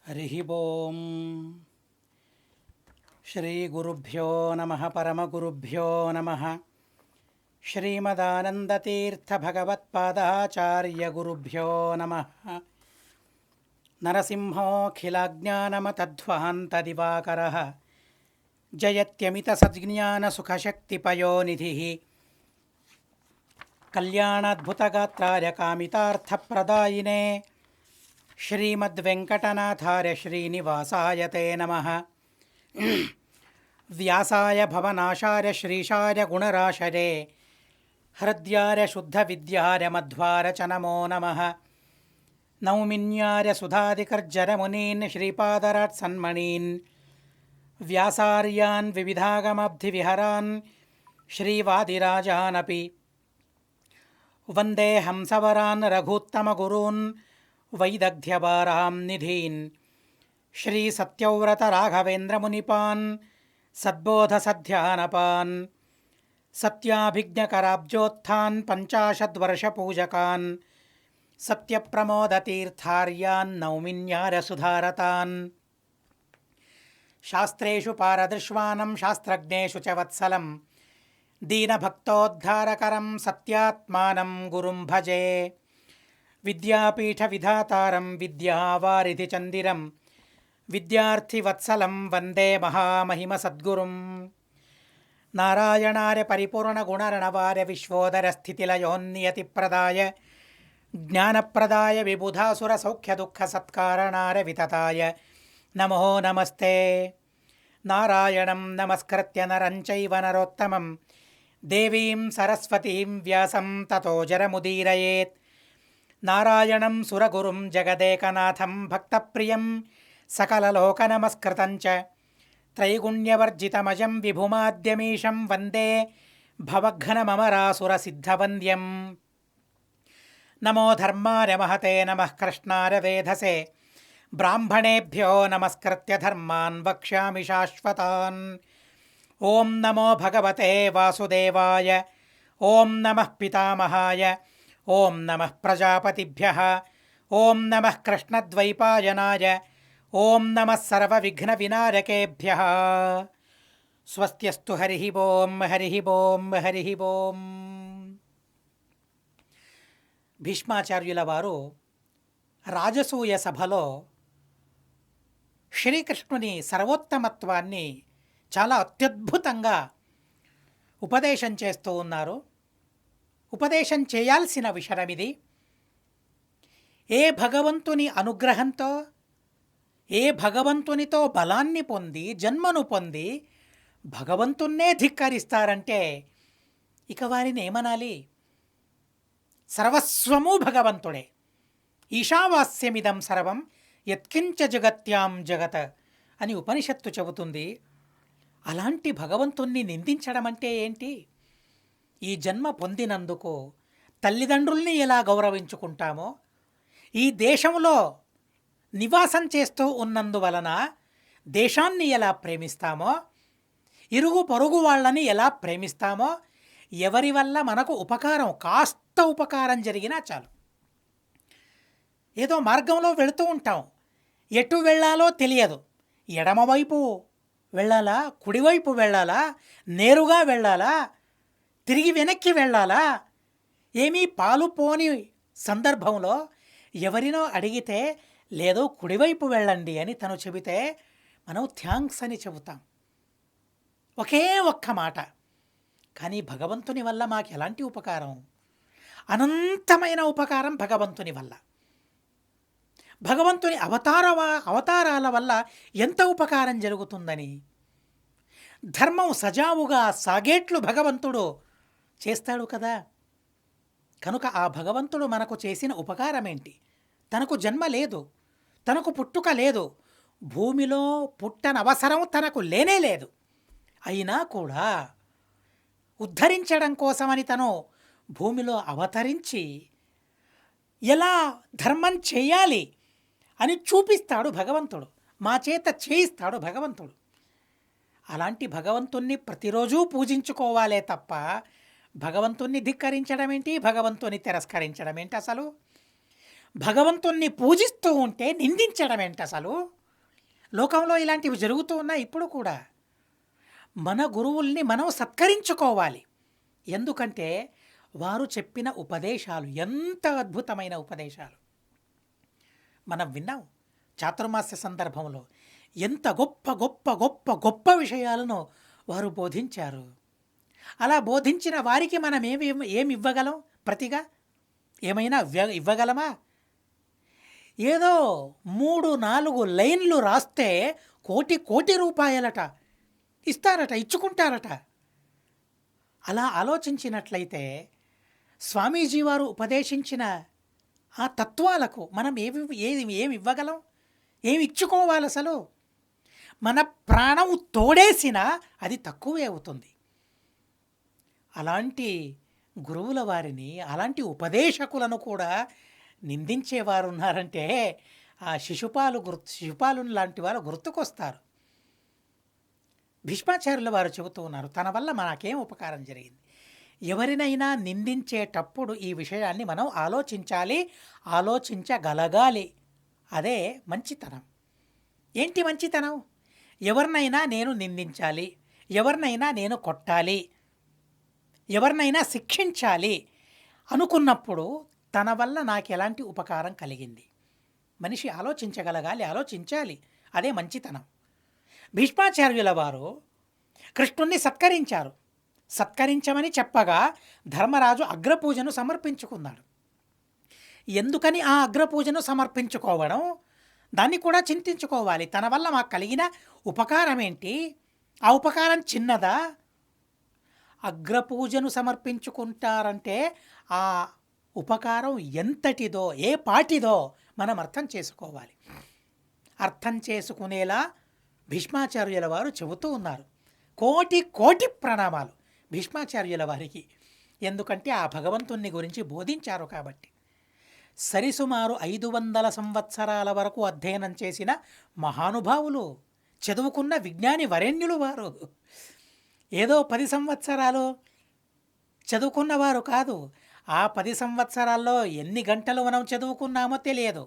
హరి ఓం. శ్రీ గురుభ్యో నమ పరమగురుభ్యో నమ. శ్రీమదానందతీర్థభగవత్పాదాచార్య గురుభ్యో నమ. నరసింహోऽఖిలజ్ఞానమతధ్వాन्तదివాకరः జయత్యమితసజ్ఞానసుఖశక్తిపయోనిధిः కళ్యాణాద్భుతగాత్రాయ కామితార్థప్రదాయినే శ్రీమద్వెంకటనాథార్య శ్రీనివాసాయ తే నమః. వ్యాసాయ భవనాశాయ శ్రీశాయ గుణరాశరే హృద్యార్య శుద్ధవిద్యార్య మధ్వార చ నమో నమః. నౌమిన్యార్య సుధాదికర్జరమునీన్ శ్రీపాదరాట్సన్మణీన్ వ్యాసార్యాన్ వివిధాగమబ్ధివిహరాన్ శ్రీవాదిరాజానపి వందే హంసవరాన్ రఘూత్తమగురూన్ వైదగ్ధ్యపారాం నిధీన్ శ్రీసత్యవ్రతరాఘవేంద్రమునిపాన్ సద్బోధసధ్యానపాన్ సత్యాభిజ్ఞకరాబ్జోత్థాన్ పంచాశద్వర్షపూజకాన్ సత్యప్రమోదతీర్థార్యాన్ నౌమిన్యారసుధారతాన్. శాస్త్రేషు పారదృశ్వానం శాస్త్రజ్ఞేషు చ వత్సలం దీనభక్తోద్ధారకరం సత్యాత్మానం గురుం భజే. విద్యాపీఠవిధాతారం విద్యావారిధి చందిరం విద్యార్థివత్సలం వందే మహామహిమ సద్గురుం. నారాయణార్య పరిపూర్ణగుణరణవార్య విశ్వోదరస్థితిలయోన్నియతిప్రదాయ జ్ఞానప్రదాయ విబుధాసురసౌఖ్యదుఃఖసత్కారణార్య వితతాయ నమో నమస్తే. నారాయణం నమస్కృత్య నరం చైవ నరోత్తమం దేవీం సరస్వతీం వ్యాసం తతో జరముదీరయేత్. నారాయణం సురగురుం జగదేకనాథం భక్తప్రియం సకలలోకనమస్కృతం చ త్రైగుణ్యవర్జితమజం విభుమాద్యమీశం వందే భవఘ్నమమరాసురసిద్ధవంద్యం. నమో ధర్మాయ మహతే నమః కృష్ణాయ వేధసే బ్రాహ్మణేభ్యో నమస్కృత్య ధర్మాన్ వక్ష్యామి శాశ్వతాన్. ఓం నమో భగవతే వాసుదేవాయ. ఓం నమః పితామహాయ. ఓం నమః ప్రజాపతిభ్యః. ఓం నమః కృష్ణద్వైపాయనాయ. ఓం నమః సర్వవిఘ్నవినారకేభ్యః. స్వస్త్యస్తు. హరి ఓం. హరి ఓం. హరి ఓం. భీష్మాచార్యుల వారు రాజసూయ సభలో శ్రీకృష్ణుని సర్వోత్తమత్వాన్ని చాలా అత్యద్భుతంగా ఉపదేశం చేస్తూ ఉన్నారు. ఉపదేశం చేయాల్సిన విషయం ఇది. ఏ భగవంతుని అనుగ్రహంతో, ఏ భగవంతునితో బలాన్ని పొంది జన్మను పొంది భగవంతున్నే ధిక్కరిస్తారంటే ఇక వారిని ఏమనాలి? సర్వస్వము భగవంతుడే. ఈశావాస్యమిదం సర్వం యత్కించ జగత్యాం జగత్ అని ఉపనిషత్తు చెబుతుంది. అలాంటి భగవంతుణ్ణి నిందించడం అంటే ఏంటి? ఈ జన్మ పొందినందుకు తల్లిదండ్రుల్ని ఎలా గౌరవించుకుంటామో, ఈ దేశంలో నివాసం చేస్తూ ఉన్నందువలన దేశాన్ని ఎలా ప్రేమిస్తామో, ఇరుగు పొరుగు వాళ్ళని ఎలా ప్రేమిస్తామో, ఎవరి వల్ల మనకు ఉపకారం, కాస్త ఉపకారం జరిగినా చాలు. ఏదో మార్గంలో వెళుతూ ఉంటాం, ఎటు వెళ్ళాలో తెలియదు. ఎడమవైపు వెళ్ళాలా, కుడివైపు వెళ్ళాలా, నేరుగా వెళ్ళాలా, తిరిగి వెనక్కి వెళ్ళాలా, ఏమీ పాలుపోని సందర్భంలో ఎవరినో అడిగితే లేదో కుడివైపు వెళ్ళండి అని తను చెబితే మనం థ్యాంక్స్ అని చెబుతాం. ఒకే ఒక్క మాట. కానీ భగవంతుని వల్ల మాకు ఎలాంటి ఉపకారం? అనంతమైన ఉపకారం భగవంతుని వల్ల. భగవంతుని అవతారాల వల్ల ఎంత ఉపకారం జరుగుతుందని. ధర్మం సజావుగా సాగేట్లు భగవంతుడు చేస్తాడు కదా. కనుక ఆ భగవంతుడు మనకు చేసిన ఉపకారం ఏంటి? తనకు జన్మ లేదు, తనకు పుట్టుక లేదు, భూమిలో పుట్టనవసరం తనకు లేనే లేదు. అయినా కూడా ఉద్ధరించడం కోసమని తను భూమిలో అవతరించి ఎలా ధర్మం చేయాలి అని చూపిస్తాడు భగవంతుడు. మా చేత చేయిస్తాడు భగవంతుడు. అలాంటి భగవంతుణ్ణి ప్రతిరోజు పూజించుకోవాలే తప్ప భగవంతుణ్ణి ధిక్కరించడం ఏంటి, భగవంతుని తిరస్కరించడం ఏంటి? అసలు భగవంతుణ్ణి పూజిస్తూ ఉంటే నిందించడం ఏంటి అసలు? లోకంలో ఇలాంటివి జరుగుతూ ఉన్నాయి ఇప్పుడు కూడా. మన గురువుల్ని మనం సత్కరించుకోవాలి. ఎందుకంటే వారు చెప్పిన ఉపదేశాలు ఎంత అద్భుతమైన ఉపదేశాలు మనం విన్నాం. చాతుర్మాస్య సందర్భంలో ఎంత గొప్ప గొప్ప గొప్ప గొప్ప విషయాలను వారు బోధించారు. అలా బోధించిన వారికి మనం ఏమి ఇవ్వగలం ప్రతిగా? ఏమైనా ఇవ్వగలమా? ఏదో 3-4 లైన్లు రాస్తే కోటి కోటి రూపాయలట ఇస్తారట, ఇచ్చుకుంటారట. అలా ఆలోచించినట్లయితే స్వామీజీ వారు ఉపదేశించిన ఆ తత్వాలకు మనం ఏమి ఇవ్వగలం? ఏమి ఇచ్చుకోవాలి అసలు? మన ప్రాణం తోడేసినా అది తక్కువే అవుతుంది. అలాంటి గురువుల వారిని, అలాంటి ఉపదేశకులను కూడా నిందించేవారు ఉన్నారంటే ఆ శిశుపాలు లాంటి వాళ్ళు గుర్తుకొస్తారు. భీష్మాచార్యుల వారు చెబుతూ ఉన్నారు, తన వల్ల మనకేం ఉపకారం జరిగింది. ఎవరినైనా నిందించేటప్పుడు ఈ విషయాన్ని మనం ఆలోచించాలి, ఆలోచించగలగాలి. అదే మంచితనం. ఏంటి మంచితనం? ఎవరినైనా నేను నిందించాలి, ఎవరినైనా నేను కొట్టాలి, ఎవరినైనా శిక్షించాలి అనుకున్నప్పుడు తన వల్ల నాకు ఎలాంటి ఉపకారం కలిగింది? మనిషి ఆలోచించగలగాలి, ఆలోచించాలి. అదే మంచితనం. భీష్మాచార్యుల వారు కృష్ణుణ్ణి సత్కరించారు. సత్కరించమని చెప్పగా ధర్మరాజు అగ్రపూజను సమర్పించుకున్నాడు. ఎందుకని ఆ అగ్రపూజను సమర్పించుకోవడం? దాన్ని కూడా చింతించుకోవాలి. తన వల్ల మాకు కలిగిన ఉపకారం ఏంటి? ఆ ఉపకారం చిన్నదా? అగ్రపూజను సమర్పించుకుంటారంటే ఆ ఉపకారం ఎంతటిదో, ఏ పాటిదో మనం అర్థం చేసుకోవాలి. అర్థం చేసుకునేలా భీష్మాచార్యుల వారు చెబుతూ ఉన్నారు. కోటి కోటి ప్రణామాలు భీష్మాచార్యుల వారికి. ఎందుకంటే ఆ భగవంతుని గురించి బోధించారు కాబట్టి. సరిసుమారు 500 సంవత్సరాల వరకు అధ్యయనం చేసిన మహానుభావులు, చదువుకున్న విజ్ఞాని వరేణ్యులు వారు. ఏదో 10 సంవత్సరాలు చదువుకున్నవారు కాదు. ఆ 10 సంవత్సరాల్లో ఎన్ని గంటలు మనం చదువుకున్నామో తెలియదు.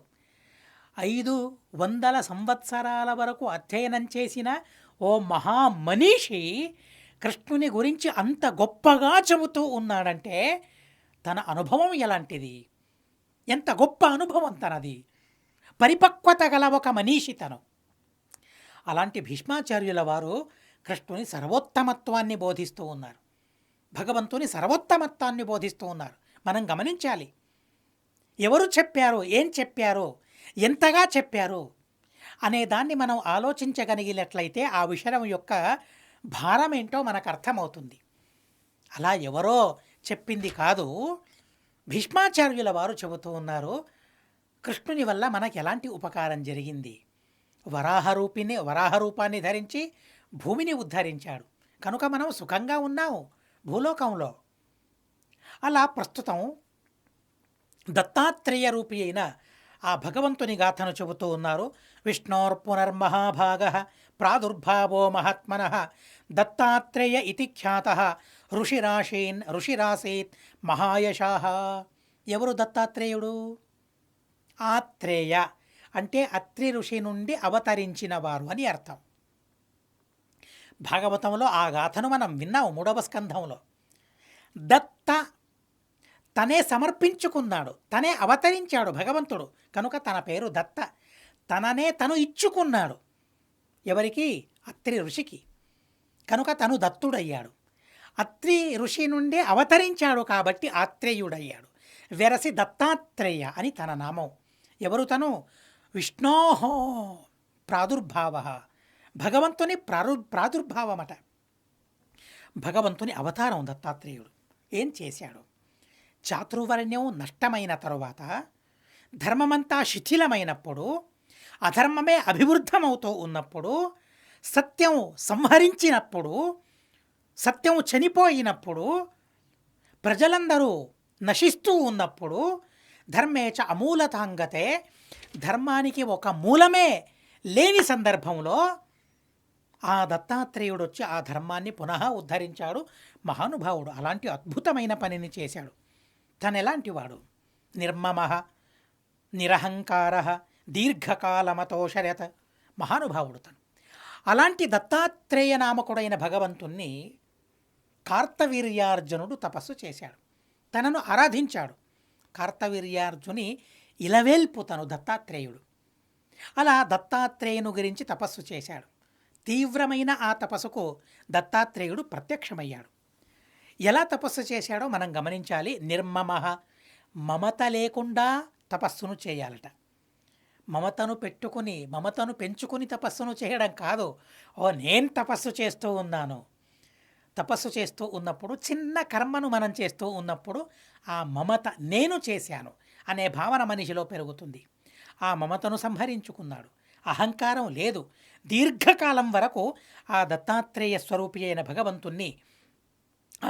500 సంవత్సరాల వరకు అధ్యయనం చేసిన ఓ మహామనీషి కృష్ణుని గురించి అంత గొప్పగా చెబుతూ ఉన్నాడంటే తన అనుభవం ఎలాంటిది? ఎంత గొప్ప అనుభవం తనది! పరిపక్వత గల ఒక మనీషి తను. అలాంటి భీష్మాచార్యుల వారు కృష్ణుని సర్వోత్తమత్వాన్ని బోధిస్తూ ఉన్నారు. భగవంతుని సర్వోత్తమత్వాన్ని బోధిస్తూ ఉన్నారు. మనం గమనించాలి. ఎవరు చెప్పారు, ఏం చెప్పారు, ఎంతగా చెప్పారు అనే దాన్ని మనం ఆలోచించగలిగినట్లయితే ఆ విషయం యొక్క భారం ఏంటో మనకు అర్థమవుతుంది. అలా ఎవరో చెప్పింది కాదు, భీష్మాచార్యుల వారు చెబుతూ ఉన్నారు. కృష్ణుని వల్ల మనకు ఎలాంటి ఉపకారం జరిగింది? వరాహ రూపాన్ని ధరించి భూమిని ఉద్ధరించాడు కనుక మనం సుఖంగా ఉన్నాము భూలోకంలో. అలా ప్రస్తుతం దత్తాత్రేయ రూపి అయిన ఆ భగవంతుని గాథను చెబుతూ ఉన్నారు. విష్ణోర్పునర్మహాభాగ ప్రాదుర్భావో మహాత్మనః దత్తాత్రేయ ఇతి ఖ్యాతః ఋషిరాసీత్ మహాయశాః. ఎవరు దత్తాత్రేయుడు? ఆత్రేయ అంటే అత్రి ఋషి నుండి అవతరించిన వారు అని అర్థం. భాగవతంలో ఆ గాథను మనం విన్నాము 3వ స్కంధంలో. దత్త తనే సమర్పించుకున్నాడు, తనే అవతరించాడు భగవంతుడు కనుక తన పేరు దత్త. తననే తను ఇచ్చుకున్నాడు. ఎవరికి? అత్రి ఋషికి. కనుక తను దత్తుడయ్యాడు. అత్రి ఋషి నుండి అవతరించాడు కాబట్టి ఆత్రేయుడయ్యాడు. వెరసి దత్తాత్రేయ అని తన నామం. ఎవరు తను? విష్ణోహో ప్రాదుర్భావ, భగవంతుని ప్రాదుర్భావమట. భగవంతుని అవతారం దత్తాత్రేయుడు. ఏం చేశాడు? చాతుర్వర్ణ్యం నష్టమైన తరువాత, ధర్మమంతా శిథిలమైనప్పుడు, అధర్మమే అభివృద్ధమవుతూ ఉన్నప్పుడు, సత్యం సంహరించినప్పుడు, సత్యం చనిపోయినప్పుడు, ప్రజలందరూ నశిస్తూ ఉన్నప్పుడు, ధర్మేచ అమూలతాంగతే, ధర్మానికి ఒక మూలమే లేని సందర్భంలో ఆ దత్తాత్రేయుడు వచ్చి ఆ ధర్మాన్ని పునః ఉద్ధరించాడు. మహానుభావుడు. అలాంటి అద్భుతమైన పనిని చేశాడు. తను ఎలాంటివాడు? నిర్మమః, నిరహంకార దీర్ఘకాలమతోషరత్. మహానుభావుడు తను. అలాంటి దత్తాత్రేయ నామకుడైన భగవంతుణ్ణి కార్తవీర్యార్జునుడు తపస్సు చేశాడు, తనను ఆరాధించాడు. కార్తవీర్యార్జుని ఇలవేల్పు తను దత్తాత్రేయుడు. అలా దత్తాత్రేయుని గురించి తపస్సు చేశాడు. తీవ్రమైన ఆ తపస్సుకు దత్తాత్రేయుడు ప్రత్యక్షమయ్యాడు. ఎలా తపస్సు చేశాడో మనం గమనించాలి. నిర్మమః, మమత లేకుండా తపస్సును చేయాలట. మమతను పెట్టుకుని, మమతను పెంచుకుని తపస్సును చేయడం కాదు. నేను తపస్సు చేస్తూ ఉన్నాను. తపస్సు చేస్తూ ఉన్నప్పుడు, చిన్న కర్మను మనం చేస్తూ ఉన్నప్పుడు ఆ మమత నేను చేశాను అనే భావన మనిషిలో పెరుగుతుంది. ఆ మమతను సంహరించుకున్నాడు. అహంకారం లేదు. దీర్ఘకాలం వరకు ఆ దత్తాత్రేయ స్వరూపి అయిన భగవంతుణ్ణి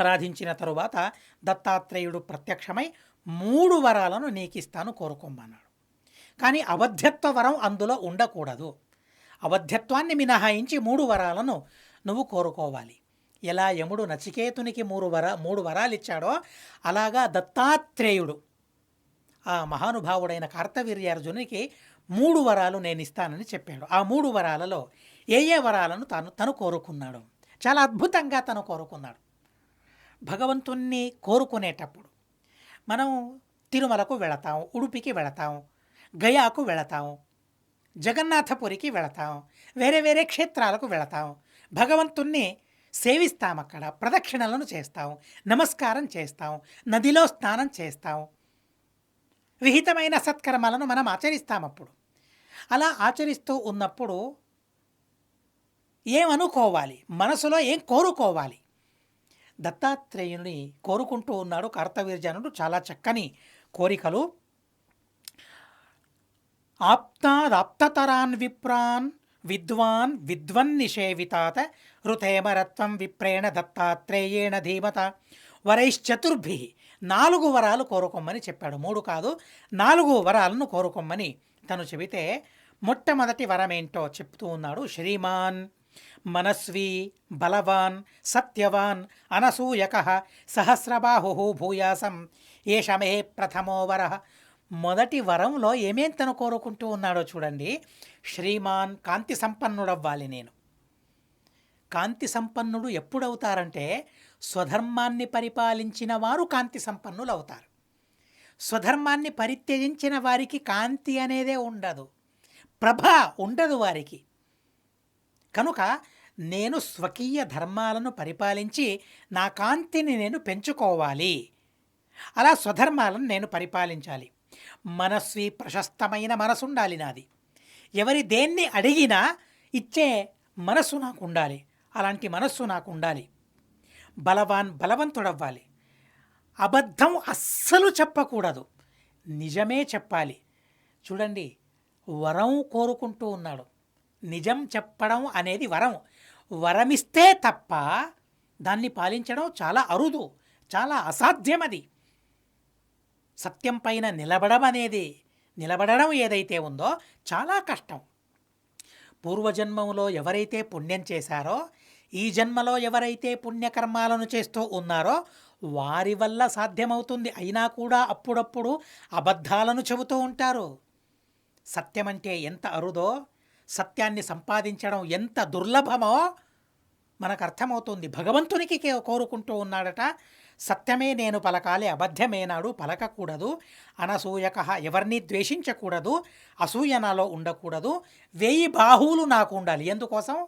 ఆరాధించిన తరువాత దత్తాత్రేయుడు ప్రత్యక్షమై 3 వరాలను నీకిస్తాను కోరుకోమన్నాడు. కానీ అబద్ధత్వ వరం అందులో ఉండకూడదు. అబద్ధత్వాన్ని మినహాయించి 3 వరాలను నువ్వు కోరుకోవాలి. ఎలా యముడు నచికేతునికి 3 వరాలు ఇచ్చాడో అలాగా దత్తాత్రేయుడు ఆ మహానుభావుడైన కార్తవీర్యార్జునికి 3 వరాలు నేను ఇస్తానని చెప్పాడు. ఆ 3 వరాలలో ఏ ఏ వరాలను తను కోరుకున్నాడు? చాలా అద్భుతంగా తను కోరుకున్నాడు. భగవంతుణ్ణి కోరుకునేటప్పుడు మనం తిరుమలకు వెళతాం, ఉడుపికి వెళతాం, గయాకు వెళతాం, జగన్నాథపురికి వెళతాం, వేరే వేరే క్షేత్రాలకు వెళతాం. భగవంతుణ్ణి సేవిస్తాం, అక్కడ ప్రదక్షిణలను చేస్తాం, నమస్కారం చేస్తాం, నదిలో స్నానం చేస్తాం, విహితమైన సత్కర్మలను మనం ఆచరిస్తాం. అప్పుడు అలా ఆచరిస్తూ ఉన్నప్పుడు ఏమనుకోవాలి, మనసులో ఏం కోరుకోవాలి? దత్తాత్రేయుని కోరుకుంటూ ఉన్నాడు కార్తవీర్యార్జునుడు. చాలా చక్కని కోరికలు. ఆప్తాదాప్తతరాన్ విప్రాన్ విద్వాన్ విద్వన్నిషేవితాత ఋతేమరత్వం విప్రేణ దత్తాత్రేయేణ ధీమత వరైశ్చతుర్భి. 4 వరాలు కోరుకోమని చెప్పాడు. 3 కాదు, 4 వరాలను కోరుకోమని తను చెబితే మొట్టమొదటి వరమేంటో చెప్తూ ఉన్నాడు. శ్రీమాన్ మనస్వీ బలవాన్ సత్యవాన్ అనసూయక సహస్రబాహు భూయాసం ఏషమే ప్రథమో వర. మొదటి వరంలో ఏమేం తను కోరుకుంటూ ఉన్నాడో చూడండి. శ్రీమాన్, కాంతి సంపన్నుడవ్వాలి నేను. కాంతి సంపన్నుడు ఎప్పుడవుతారంటే స్వధర్మాన్ని పరిపాలించిన వారు కాంతి సంపన్నులు అవుతారు. స్వధర్మాన్ని పరిత్యజించిన వారికి కాంతి అనేదే ఉండదు, ప్రభ ఉండదు వారికి. కనుక నేను స్వకీయ ధర్మాలను పరిపాలించి నా కాంతిని నేను పెంచుకోవాలి. అలా స్వధర్మాలను నేను పరిపాలించాలి. మనస్వి, ప్రశస్తమైన మనసు ఉండాలి నాది. ఎవరి దేన్ని అడిగినా ఇచ్చే మనస్సు నాకు ఉండాలి. అలాంటి మనస్సు నాకు ఉండాలి. బలవాన్, బలవంతుడవ్వాలి. అబద్ధం అస్సలు చెప్పకూడదు, నిజమే చెప్పాలి. చూడండి, వరం కోరుకుంటూ ఉన్నాడు. నిజం చెప్పడం అనేది వరం. వరమిస్తే తప్ప దాన్ని పాలించడం చాలా అరుదు, చాలా అసాధ్యమది. సత్యం పైన నిలబడడం ఏదైతే ఉందో చాలా కష్టం. పూర్వజన్మంలో ఎవరైతే పుణ్యం చేశారో, ఈ జన్మలో ఎవరైతే పుణ్యకర్మాలను చేస్తూ ఉన్నారో వారి వల్ల సాధ్యమవుతుంది. అయినా కూడా అప్పుడప్పుడు అబద్ధాలను చెబుతూ ఉంటారు. సత్యమంటే ఎంత అరుదో, సత్యాన్ని సంపాదించడం ఎంత దుర్లభమో మనకు అర్థమవుతుంది. భగవంతునికి కోరుకుంటూ ఉన్నాడట. సత్యమే నేను పలకాలి, అబద్ధమేనాడు పలకకూడదు. అనసూయక, ఎవరిని ద్వేషించకూడదు, అసూయ నాలో ఉండకూడదు. 1000 బాహువులు నాకు ఉండాలి. ఎందుకోసం?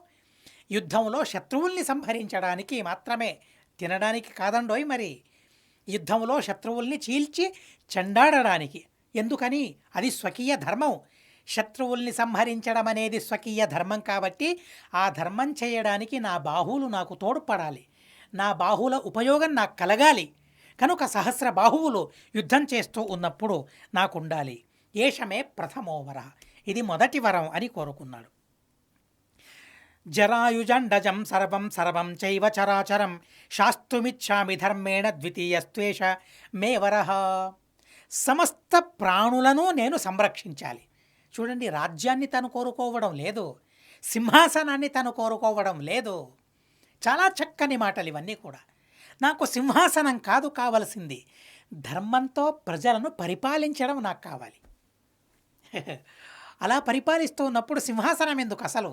యుద్ధంలో శత్రువుల్ని సంహరించడానికి మాత్రమే, తినడానికి కాదండోయ్. మరి యుద్ధంలో శత్రువుల్ని చీల్చి చెండాడడానికి. ఎందుకని? అది స్వకీయ ధర్మం. శత్రువుల్ని సంహరించడం అనేది స్వకీయ ధర్మం కాబట్టి ఆ ధర్మం చేయడానికి నా బాహువులు నాకు తోడ్పడాలి, నా బాహువుల ఉపయోగం నాకు కలగాలి. కనుక సహస్ర బాహువులు యుద్ధం చేస్తూ ఉన్నప్పుడు నాకుండాలి. ఏషమే ప్రథమో వర, ఇది మొదటి వరం అని కోరుకున్నాడు. జరాయుజండజం సర్వం సర్వం చైవ చరాచరం శాస్తుమిచ్చామి ధర్మేణ ద్వితీయస్త్వేష మే వరహ. సమస్త ప్రాణులను నేను సంరక్షించాలి. చూడండి, రాజ్యాన్ని తను కోరుకోవడం లేదు, సింహాసనాన్ని తను కోరుకోవడం లేదు. చాలా చక్కని మాటలు ఇవన్నీ కూడా. నాకు సింహాసనం కాదు కావలసింది, ధర్మంతో ప్రజలను పరిపాలించడం నాకు కావాలి. అలా పరిపాలిస్తూ ఉన్నప్పుడు సింహాసనం ఎందుకు అసలు?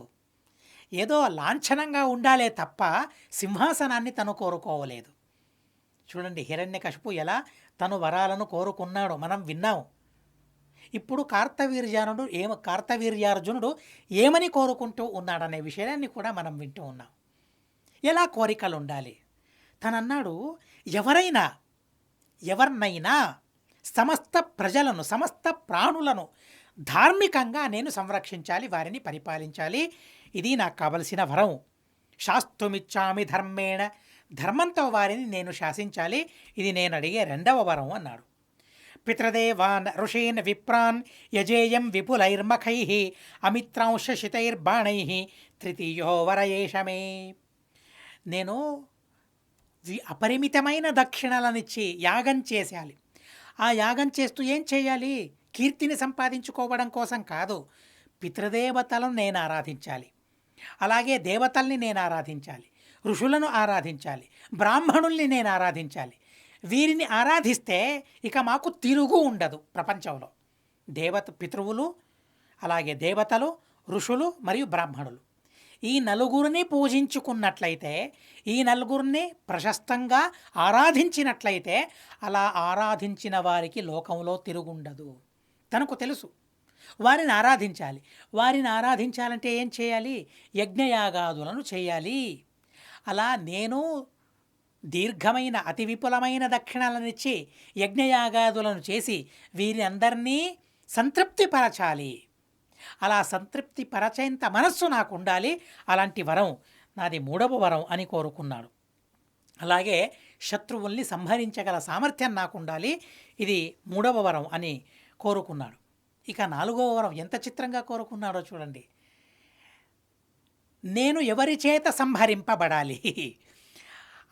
ఏదో లాంఛనంగా ఉండాలే తప్ప సింహాసనాన్ని తను కోరుకోవలేదు. చూడండి హిరణ్యకశిపు ఎలా తను వరాలను కోరుకున్నాడో మనం విన్నాం. ఇప్పుడు కార్తవీర్యార్జునుడు ఏమని కోరుకుంటూ ఉన్నాడనే విషయాన్ని కూడా మనం వింటూ ఉన్నాం. ఎలా కోరికలు ఉండాలి? తనన్నాడు, ఎవరినైనా సమస్త ప్రజలను సమస్త ప్రాణులను ధార్మికంగా నేను సంరక్షించాలి, వారిని పరిపాలించాలి. ఇది నాకు కావలసిన వరం. శాస్తుమిచ్చామి ధర్మేణ, ధర్మంతో వారిని నేను శాసించాలి. ఇది నేను అడిగే రెండవ వరం అన్నాడు. పితృదేవాన్ ఋషీన్ విప్రాన్ యజేయం విపులైర్మఖై అమిత్రాంశితైర్బాణై తృతీయో వరయేషమే. నేను అపరిమితమైన దక్షిణలనిచ్చి యాగం చేసేయాలి. ఆ యాగం చేస్తూ ఏం చేయాలి? కీర్తిని సంపాదించుకోవడం కోసం కాదు, పితృదేవతలను నేను ఆరాధించాలి, అలాగే దేవతల్ని నేను ఆరాధించాలి, ఋషులను ఆరాధించాలి, బ్రాహ్మణుల్ని నేను ఆరాధించాలి. వీరిని ఆరాధిస్తే ఇక మాకు తిరుగు ఉండదు ప్రపంచంలో. పితృవులు, అలాగే దేవతలు, ఋషులు మరియు బ్రాహ్మణులు, ఈ నలుగురిని పూజించుకున్నట్లయితే, ఈ నలుగురిని ప్రశస్తంగా ఆరాధించినట్లయితే, అలా ఆరాధించిన వారికి లోకంలో తిరుగుండదు. తనకు తెలుసు వారిని ఆరాధించాలి. వారిని ఆరాధించాలంటే ఏం చేయాలి? యజ్ఞయాగాదులను చేయాలి. అలా నేను దీర్ఘమైన అతి విపులమైన దక్షిణలనిచ్చి యజ్ఞయాగాదులను చేసి వీరి అందరినీ సంతృప్తిపరచాలి. అలా సంతృప్తి పరచేంత మనస్సు నాకు ఉండాలి. అలాంటి వరం నాది మూడవ వరం అని కోరుకున్నాడు. అలాగే శత్రువుల్ని సంహరించగల సామర్థ్యం నాకు ఉండాలి. ఇది మూడవ వరం అని కోరుకున్నాడు. ఇక నాలుగవ వరం ఎంత చిత్రంగా కోరుకున్నాడో చూడండి. నేను ఎవరి చేత సంహరింపబడాలి.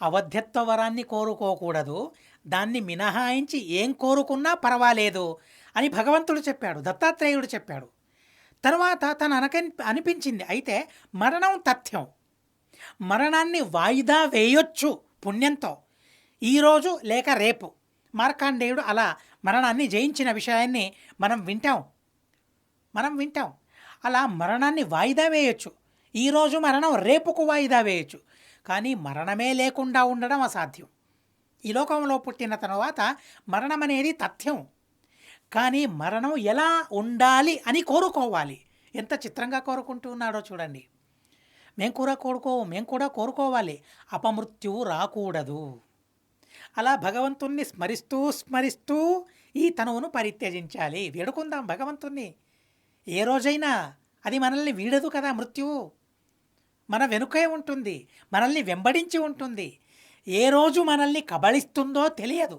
అవధ్యత్వ వరాన్ని కోరుకోకూడదు, దాన్ని మినహాయించి ఏం కోరుకున్నా పర్వాలేదు అని భగవంతుడు చెప్పాడు, దత్తాత్రేయుడు చెప్పాడు. తర్వాత తను అనిపించింది, అయితే మరణం తథ్యం, మరణాన్ని వాయిదా వేయొచ్చు పుణ్యంతో, ఈరోజు లేక రేపు. మార్కాండేయుడు అలా మరణాన్ని జయించిన విషయాన్ని మనం వింటాం. అలా మరణాన్ని వాయిదా వేయొచ్చు. ఈరోజు మరణం రేపుకు వాయిదా వేయొచ్చు, కానీ మరణమే లేకుండా ఉండడం అసాధ్యం. ఈ లోకంలో పుట్టిన తర్వాత మరణం అనేది తథ్యం. కానీ మరణం ఎలా ఉండాలి అని కోరుకోవాలి. ఎంత చిత్రంగా కోరుకుంటూ ఉన్నాడో చూడండి. మేము కూడా కోరుకోవాలి, అపమృత్యువు రాకూడదు. అలా భగవంతుణ్ణి స్మరిస్తూ ఈ తనువును పరిత్యజించాలి. వేడుకుందాం భగవంతుణ్ణి. ఏ రోజైనా అది మనల్ని వీడదు కదా. మృత్యువు మన వెనుకే ఉంటుంది, మనల్ని వెంబడించి ఉంటుంది. ఏ రోజు మనల్ని కబళిస్తుందో తెలియదు.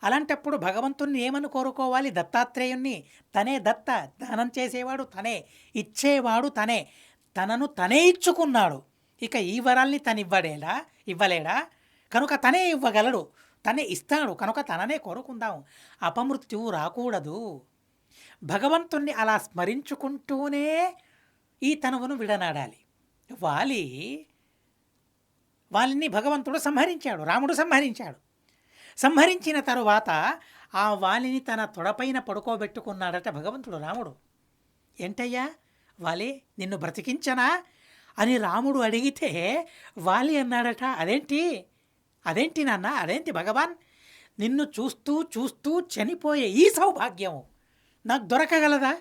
అలాంటప్పుడు భగవంతుణ్ణి ఏమని కోరుకోవాలి? దత్తాత్రేయుణ్ణి. తనే దత్త, దానం చేసేవాడు తనే, ఇచ్చేవాడు తనే, తనను తనే ఇచ్చుకున్నాడు. ఇక ఈ వరాల్ని ఇవ్వలేడా? కనుక తనే ఇవ్వగలడు, తనే ఇస్తాడు. కనుక తననే కోరుకుందాం. అపమృత్యువు రాకూడదు. భగవంతుణ్ణి అలా స్మరించుకుంటూనే ఈ తనువును విడనాడాలి. వాలిని భగవంతుడు సంహరించాడు, రాముడు సంహరించాడు. సంహరించిన తరువాత ఆ వాలిని తన తొడపైన పడుకోబెట్టుకున్నాడట భగవంతుడు. రాముడు, ఏంటయ్యా వాలి, నిన్ను బ్రతికించనా అని రాముడు అడిగితే వాలి అన్నాడట, అదేంటి నాన్న, అదేంటి భగవాన్, నిన్ను చూస్తూ చనిపోయే ఈ సౌభాగ్యం నాకు దొరకగలదా?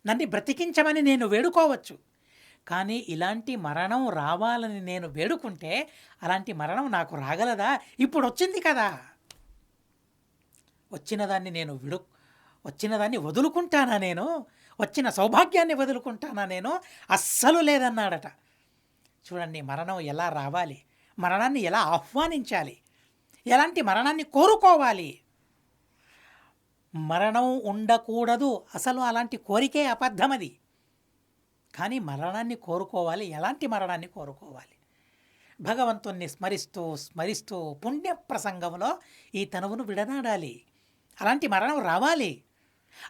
నన్ను బ్రతికించమని నేను వేడుకోవచ్చు, కానీ ఇలాంటి మరణం రావాలని నేను వేడుకుంటే అలాంటి మరణం నాకు రాగలదా? ఇప్పుడు వచ్చింది కదా, వచ్చిన దాన్ని వదులుకుంటానా నేను? వచ్చిన సౌభాగ్యాన్ని వదులుకుంటానా నేను? అస్సలు లేదన్నాడట. చూడండి మరణం ఎలా రావాలి, మరణాన్ని ఎలా ఆహ్వానించాలి, ఎలాంటి మరణాన్ని కోరుకోవాలి. మరణం ఉండకూడదు, అసలు అలాంటి కోరికే అబద్ధమది. కానీ మరణాన్ని కోరుకోవాలి. ఎలాంటి మరణాన్ని కోరుకోవాలి? భగవంతుణ్ణి స్మరిస్తూ పుణ్య ప్రసంగంలో ఈ తనువును విడనాడాలి. అలాంటి మరణం రావాలి,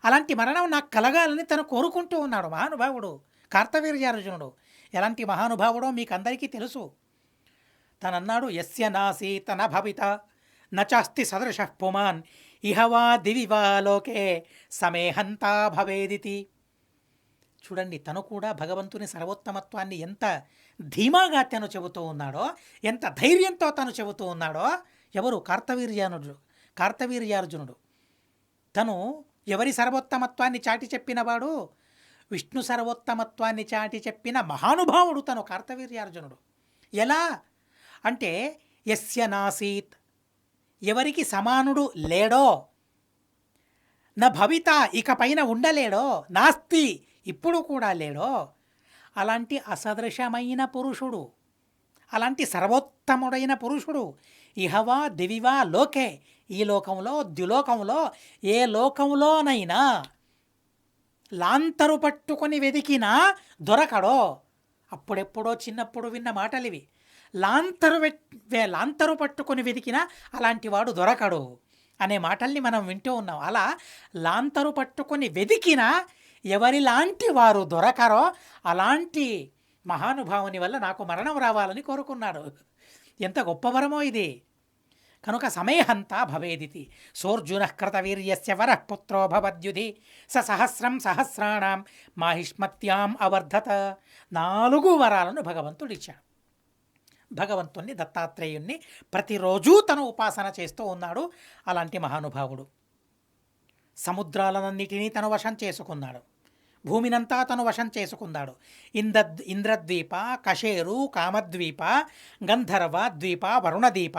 అలాంటి మరణం నాకు కలగాలని తను కోరుకుంటూ ఉన్నాడు మహానుభావుడు కార్తవీర్యార్జునుడు. ఎలాంటి మహానుభావుడో మీకు అందరికీ తెలుసు. తనన్నాడు, యస్య నాసీత న భవిత నచాస్తి సదృశః పుమాన్ ఇహ వా దివి వా లోకే సమేహంతా భవేదితి. చూడండి, తను కూడా భగవంతుని సర్వోత్తమత్వాన్ని ఎంత ధీమాగా తను చెబుతూ ఉన్నాడో, ఎంత ధైర్యంతో తను చెబుతూ ఉన్నాడో. ఎవరు? కార్తవీర్యార్జునుడు. తను ఎవరి సర్వోత్తమత్వాన్ని చాటి చెప్పినవాడు? విష్ణు సర్వోత్తమత్వాన్ని చాటి చెప్పిన మహానుభావుడు తను కార్తవీర్యార్జునుడు. ఎలా అంటే, యస్య నాసీత్, ఎవరికి సమానుడు లేడో, న భవిత, ఇక పైన ఉండలేడో, నాస్తి, ఇప్పుడు కూడా లేడో, అలాంటి అసదృశమైన పురుషుడు, అలాంటి సర్వోత్తముడైన పురుషుడు ఇహవా దివివా లోకే, ఈ లోకంలో ద్యులోకంలో ఏ లోకంలోనైనా లాంతరు పట్టుకొని వెదికినా దొరకడో. అప్పుడెప్పుడో చిన్నప్పుడు విన్న మాటలివి. లాంతరు పట్టుకొని వెదికినా అలాంటి వాడు దొరకడు అనే మాటల్ని మనం వింటూ ఉన్నాం. అలా లాంతరు పట్టుకొని వెదికినా ఎవరి లాంటి వారు దొరకరో అలాంటి మహానుభావుని వల్ల నాకు మరణం రావాలని కోరుకున్నాడు. ఎంత గొప్ప వరమో ఇది. కనుక సమేహంతా భవేదితి. సోర్జున కృతవీర్యస్య వరః పుత్రో భవద్యుధి సహస్రం సహస్రాణం మాహిష్మత్యాం అవర్ధత. 4 వరాలను భగవంతుడు ఇచ్చాడు. భగవంతుణ్ణి, దత్తాత్రేయుణ్ణి ప్రతిరోజూ తను ఉపాసన చేస్తూ ఉన్నాడు. అలాంటి మహానుభావుడు సముద్రాలన్నిటినీ తను వశం చేసుకున్నాడు. భూమినంతా తను వశం చేసుకున్నాడు. ఇంద్రద్వీప, కషేరు, కామద్వీప, గంధర్వ ద్వీప, వరుణద్వీప,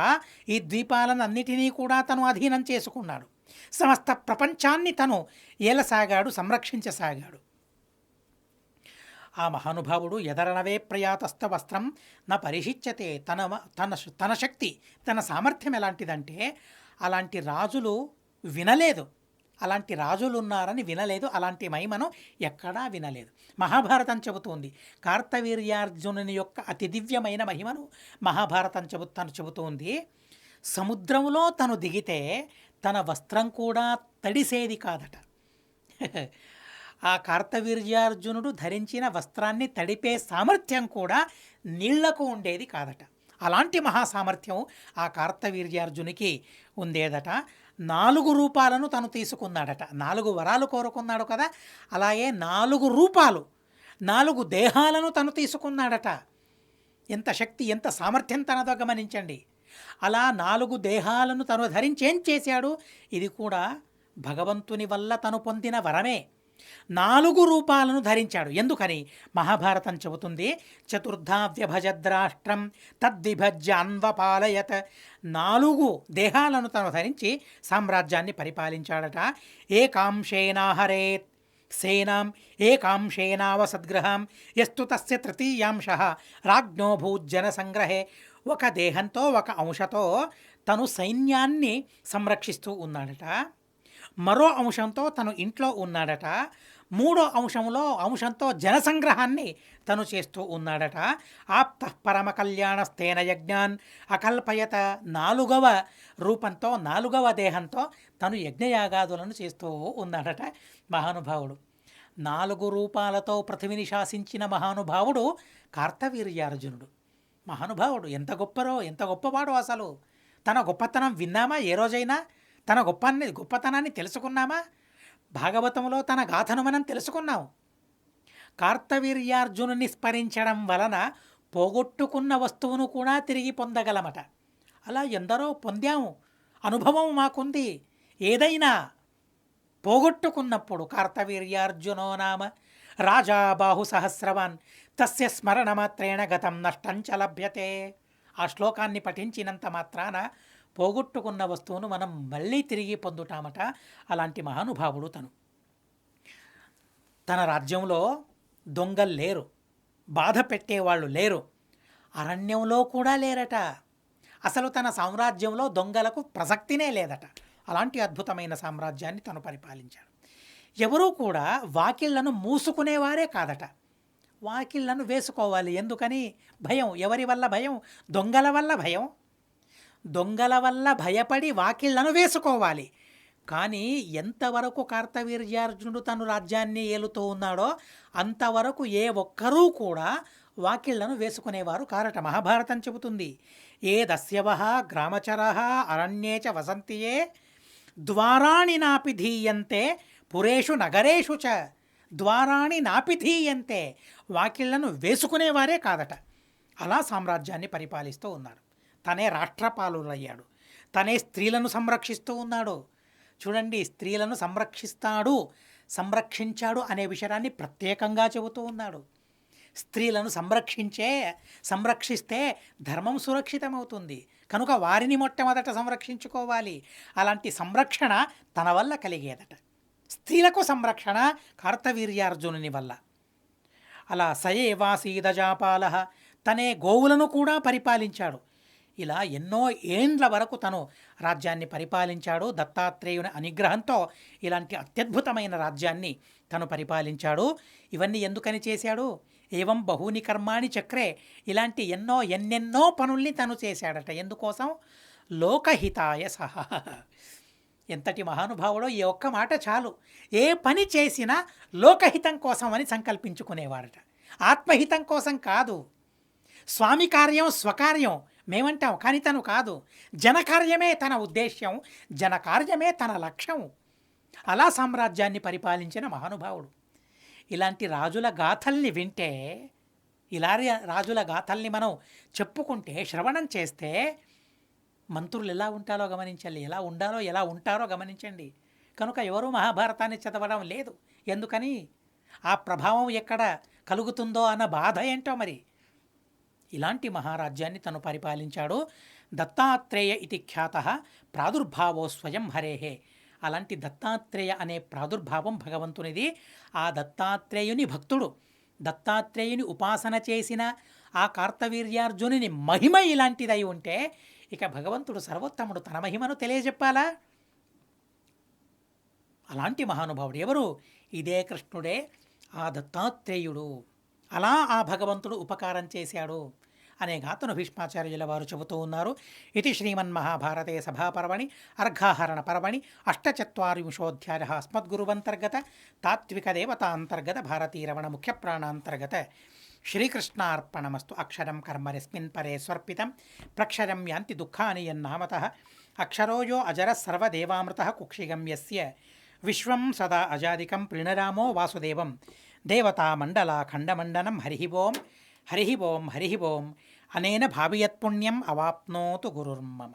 ఈ ద్వీపాలన్నిటినీ కూడా తను అధీనం చేసుకున్నాడు. సమస్త ప్రపంచాన్ని తను ఏలసాగాడు, సంరక్షించసాగాడు. ఆ మహానుభావుడు ఎదరణవే ప్రయాతస్థ వస్త్రం నా పరిశిచ్యతే. తన శక్తి, తన సామర్థ్యం ఎలాంటిదంటే, అలాంటి రాజులు వినలేదు, అలాంటి రాజులు ఉన్నారని వినలేదు, అలాంటి మహిమను ఎక్కడా వినలేదు. మహాభారతం చెబుతోంది కార్తవీర్యార్జునుని యొక్క అతి దివ్యమైన మహిమను. మహాభారతం తను చెబుతోంది, సముద్రంలో తను దిగితే తన వస్త్రం కూడా తడిసేది కాదట. ఆ కార్తవీర్యార్జునుడు ధరించిన వస్త్రాన్ని తడిపే సామర్థ్యం కూడా నీళ్లకు ఉండేది కాదట. అలాంటి మహాసామర్థ్యం ఆ కార్తవీర్యార్జునికి ఉండేదట. 4 రూపాలను తను తీసుకున్నాడట. 4 వరాలు కోరుకున్నాడు కదా, అలాగే 4 రూపాలు, 4 దేహాలను తను తీసుకున్నాడట. ఎంత శక్తి, ఎంత సామర్థ్యం తనదో గమనించండి. అలా 4 దేహాలను తను ధరించి ఏం చేశాడు? ఇది కూడా భగవంతుని వల్ల తను పొందిన వరమే. 4 రూపాలను ధరించాడు. ఎందుకని? మహాభారతం చెబుతుంది, చతుర్థా వ్యభజద్రాష్ట్రం తద్విభజ్య అన్వపాలయత్. 4 దేహాలను తను ధరించి సామ్రాజ్యాన్ని పరిపాలించాడట. ఏకాంశేనాహరేత్ సేనాం ఏకాంశేనావసద్గ్రహం యస్తు తస్య తృతీయాంశః రాజ్ఞో భూజ్జన సంగ్రహే. ఒక దేహంతో, ఒక అంశతో తను సైన్యాన్ని సంరక్షిస్తూ ఉన్నాడట. మరో అంశంతో తను ఇంట్లో ఉన్నాడట. 3వ అంశంతో జనసంగ్రహాన్ని తను చేస్తూ ఉన్నాడట. ఆప్త పరమ కళ్యాణస్థేన యజ్ఞాన్ అకల్పయత. 4వ రూపంతో, 4వ దేహంతో తను యజ్ఞయాగాదులను చేస్తూ ఉన్నాడట మహానుభావుడు. 4 రూపాలతో పృథివిని శాసించిన మహానుభావుడు కార్తవీర్యార్జునుడు. మహానుభావుడు ఎంత గొప్పవాడు అసలు. తన గొప్పతనం విన్నామా? ఏ రోజైనా తన గొప్పతనాన్ని తెలుసుకున్నామా? భాగవతంలో తన గాథను మనం తెలుసుకున్నాం. కార్తవీర్యార్జునుని స్మరించడం వలన పోగొట్టుకున్న వస్తువును కూడా తిరిగి పొందగలమట. అలా ఎందరో పొందాము, అనుభవం మాకుంది. ఏదైనా పోగొట్టుకున్నప్పుడు కార్తవీర్యార్జునో నామ రాజా బాహు సహస్రవాన్ తస్య స్మరణమాత్రేణ గతం నష్టంచ లభ్యతే. ఆ శ్లోకాన్ని పఠించినంత మాత్రాన పోగొట్టుకున్న వస్తువును మనం మళ్ళీ తిరిగి పొందుతామట. అలాంటి మహానుభావుడు తను. తన రాజ్యంలో దొంగలు లేరు, బాధ పెట్టేవాళ్ళు లేరు, అరణ్యంలో కూడా లేరట. అసలు తన సామ్రాజ్యంలో దొంగలకు ప్రసక్తినే లేదట. అలాంటి అద్భుతమైన సామ్రాజ్యాన్ని తను పరిపాలించాడు. ఎవరూ కూడా వాకిళ్లను మూసుకునేవారే కాదట. వాకిళ్లను వేసుకోవాలి. ఎందుకని? భయం. ఎవరి వల్ల భయం? దొంగల వల్ల భయం. దొంగల వల్ల భయపడి వాకిళ్లను వేసుకోవాలి. కానీ ఎంతవరకు కార్తవీర్యార్జునుడు తను రాజ్యాన్ని ఏలుతూ ఉన్నాడో అంతవరకు ఏ ఒక్కరూ కూడా వాకిళ్లను వేసుకునేవారు కారట. మహాభారతం చెబుతుంది, ఏ దస్యవః గ్రామచరః అరణ్యే చ వసంతియే ద్వారాణి నాపి ధీయంతే పురేషు నగరేషు చ. ద్వారాణి నాపి ధీయంతే, వాకిళ్లను వేసుకునేవారే కాదట. అలా సామ్రాజ్యాన్ని పరిపాలిస్తూ ఉన్నారు. తనే రాష్ట్రపాలురయ్యాడు. తనే స్త్రీలను సంరక్షిస్తూ ఉన్నాడు. చూడండి, స్త్రీలను సంరక్షించాడు అనే విషయాన్ని ప్రత్యేకంగా చెబుతూ ఉన్నాడు. స్త్రీలను సంరక్షిస్తే ధర్మం సురక్షితమవుతుంది కనుక వారిని మొట్టమొదట సంరక్షించుకోవాలి. అలాంటి సంరక్షణ తన వల్ల కలిగేదట. స్త్రీలకు సంరక్షణ కార్తవీర్యార్జునుని వల్ల. అలా సయేవాసీదజాపాల, తనే గోవులను కూడా పరిపాలించాడు. ఇలా ఎన్నో ఏండ్ల వరకు తను రాజ్యాన్ని పరిపాలించాడు. దత్తాత్రేయుని అనుగ్రహంతో ఇలాంటి అత్యద్భుతమైన రాజ్యాన్ని తను పరిపాలించాడు. ఇవన్నీ ఎందుకని చేశాడు? ఏవం బహూని కర్మాణి చక్రే, ఇలాంటి ఎన్నెన్నో పనుల్ని తను చేశాడట. ఎందుకోసం? లోకహితాయ సహ. ఎంతటి మహానుభావుడో! ఈ ఒక్క మాట చాలు. ఏ పని చేసినా లోకహితం కోసం అని సంకల్పించుకునేవాడట. ఆత్మహితం కోసం కాదు. స్వామి కార్యం స్వకార్యం మేమంటాం, కానీ తను కాదు. జనకార్యమే తన ఉద్దేశ్యం, జనకార్యమే తన లక్ష్యం. అలా సామ్రాజ్యాన్ని పరిపాలించిన మహానుభావుడు. ఇలాంటి రాజుల గాథల్ని వింటే, రాజుల గాథల్ని మనం చెప్పుకుంటే, శ్రవణం చేస్తే మంత్రులు ఎలా ఉంటారో గమనించాలి, ఎలా ఉంటారో గమనించండి. కనుక ఎవరూ మహాభారతాన్ని చదవడం లేదు. ఎందుకని? ఆ ప్రభావం ఎక్కడ కలుగుతుందో అన్న బాధ ఏంటో మరి. ఇలాంటి మహారాజ్యాన్ని తను పరిపాలించాడు. దత్తాత్రేయ ఇతి ఖ్యాత ప్రాదుర్భావో స్వయం హరేహే. అలాంటి దత్తాత్రేయ అనే ప్రాదుర్భావం భగవంతునిది. ఆ దత్తాత్రేయుని భక్తుడు, దత్తాత్రేయుని ఉపాసన చేసిన ఆ కార్తవీర్యార్జునుని మహిమ ఇలాంటిదై ఉంటే ఇక భగవంతుడు సర్వోత్తముడు, తన మహిమను తెలియజెప్పాలా? అలాంటి మహానుభావుడు ఎవరు? ఇదే కృష్ణుడే, ఆ దత్తాత్రేయుడు. అలా ఆ భగవంతుడు ఉపకారం చేశాడు అనే గాథను భీష్మాచార్యుల వారు చెబుతూ ఉన్నారు. ఇది శ్రీమన్మహాభారతే సభాపర్వణి అర్ఘాహరణ పర్వణి 48 అస్మద్గురువంతర్గత తాత్విక దేవతాంతర్గత భారతీరమణ ముఖ్య ప్రాణాంతర్గత శ్రీకృష్ణార్పణమస్తు. అక్షరం కర్మరస్మిన్ పరే స్వర్పితం ప్రక్షరం యాంతి దుఃఖాని యన్నామతః అక్షరోయో అజర సర్వదేవామృత కుక్షిగమ్యస్య విశ్వం సదా అజాదికం ప్రణరామో వాసుదేవం దేవతామండలాఖండమండనం. హరి ఓం అనేన భావియత్పుణ్యం అవాప్నోతు గురుర్మమ.